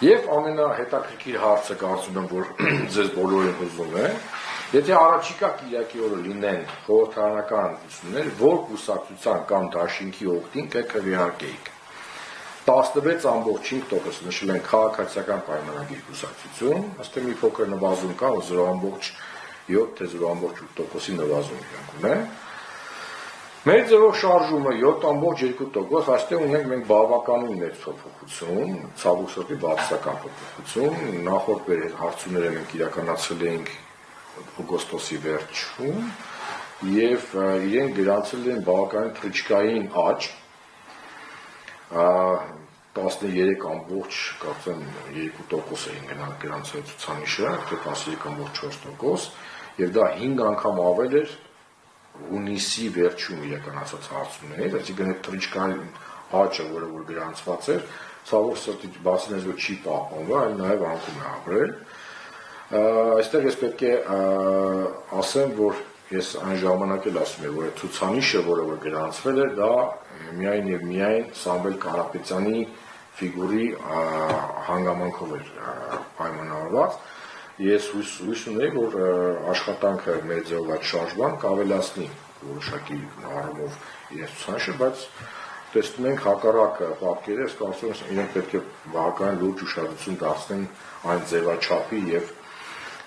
Եվ ամենահետաքրքիր հարցը կարծում եմ, որ ձեզ բոլորին հուզում է, եթե առաջիկա կիրակի օրը լինեն խորհրդարանական ընտրություններ, որ կուսակցության կամ դաշինքի օգտին կքվեարկեիք։ 16.5% նշել են քաղաքացիական պայմանագիր կուսակցություն, ըստ մի փոքր նվազում կա, 0.7 թե 0.8%-ի նվազում իրենք ունեն։ Մեր ձևով շարժումը 7.2%, այստեղ ունենք մենք բավականին մեծ փոփոխություն, ցավոք սրտի բացասական փոփոխություն, նախորդ հարցումները մենք իրականացրել էինք օգոստոսի վերջում եւ իրենք գրանցել են բավականին թռիչքային աճ 13.2% էին գրանցել ցուցանիշը, թե 13.4% եւ դա 5 անգամ ավել էր հունիսի վերջում իրականացած հարցումներից, այսինքն այդ թռիչքային աճը, որը որ գրանցված էր, ցավոք սրտի բացի նրանից որ չի պահպանվել, այլ նաեւ անկում է ապրել։ Այստեղ ես պետք է ասեմ, որ ես այն ժամանակ էլ ասում եմ, որ այդ ցուցանիշը, որը որ գրանցվել էր, դա միայն եւ միայն Սամվել Կարապետյանի ֆիգուրի հանգամանքով էր պայմանավորված։ Ես հույս ունեի, որ աշխատանքը մեր ձևով այդ շարժման կավելացնի որոշակի առումով իրենց ցուցանիշը, բայց տեսնում ենք հակառակ պատկերը, ես կարծում եմ իրենք պետք է բավականին լուրջ ուշադրություն դարձնեն այն ձևաչափի եւ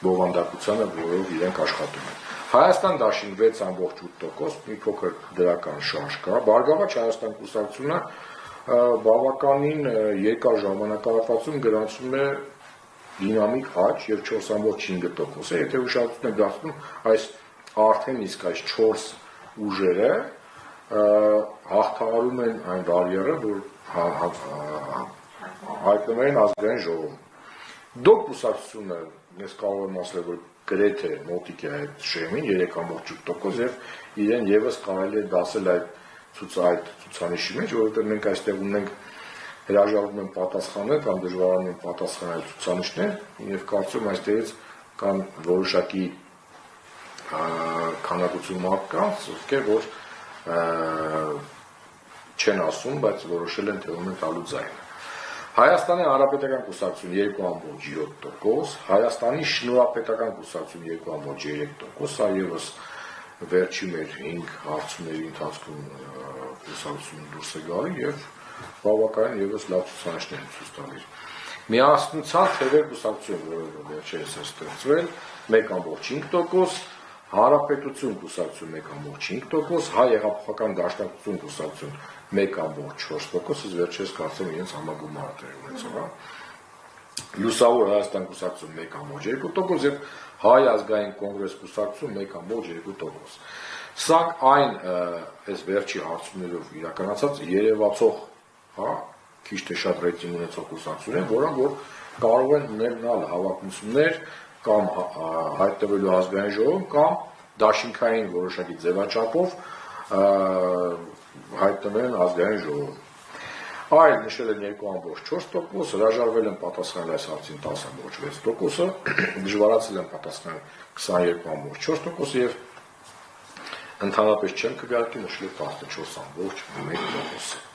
բովանդակությանը, որով իրենք աշխատում են։ Հայաստան դաշինք 6.8%, մի փոքր դրական շարժ կա։ Բարգավաճ Հայաստան կուսակցությունը բավականին երկար ժամանակահատվածում գրանցում է դինամիկ աճ եւ 4.5%, եթե ուշադրություն եք դարձնում այս արդեն իսկ այս 4 ուժերը հաղթահարում են այն բարիերը, որ հայտնվում են ազգային ժողովում։ Դոկ կուսակցությունը ես կարող եմ ասել, որ գրեթե մոտիկ է այդ շեմին 3.8% եւ իրեն եւս կարելի է դասել այդ ցուցանիշի մեջ, որովհետեւ մենք այստեղ ունենք հրաժարվում են պատասխանել կամ դժվարանում են պատասխանել ցուցանիշներ եւ կարծում այստեղից կան որոշակի քանակություն մարդկանց, ովքեր որ չեն ասում, բայց որոշել են թե ում տալու ձայնը։ Հայաստանի Հանրապետական կուսակցություն 2.7%, Հայաստանի Շնորհապետական կուսակցություն 2.3%, սա եւս վերջի մեր 5 հարցումների ընթացքում կուսակցությունը դուրս է գալի եւ բավականին եւս լավ ցուցանիշներ են ցույց տալիս։ Միասնության թևեր կուսակցություն, որը վերջերս է ստեղծվել, 1.5%, Հանրապետություն կուսակցություն 1.5%, Հայ հեղափոխական դաշնակցություն կուսակցություն 1.4%, ըստ վերջերս կարծեմ իրենց համագումարը տեղի ունեցավ։ Լուսավոր Հայաստան կուսակցություն 1.2% եւ Հայ ազգային կոնգրես կուսակցություն 1.2%։ Սրանք այն այս վերջի հարցումներով իրականացած երևացող, քիչ թե շատ ռեյտինգ ունեցող կուսակցություններ, որոնք որ կարող են ունենալ հավակնություններ կամ հայտնվելու ազգային ժողովում կամ դաշինքային որոշակի ձևաչափով հայտնվել են ազգային ժողովում։ Այլ նշել են 2.4%, հրաժարվել են պատասխանել այս հարցին 10.6%, դժվարացել են պատասխանել 22.4% եւ ընդհանրապես չեն քվեարկի նշել 14.1%։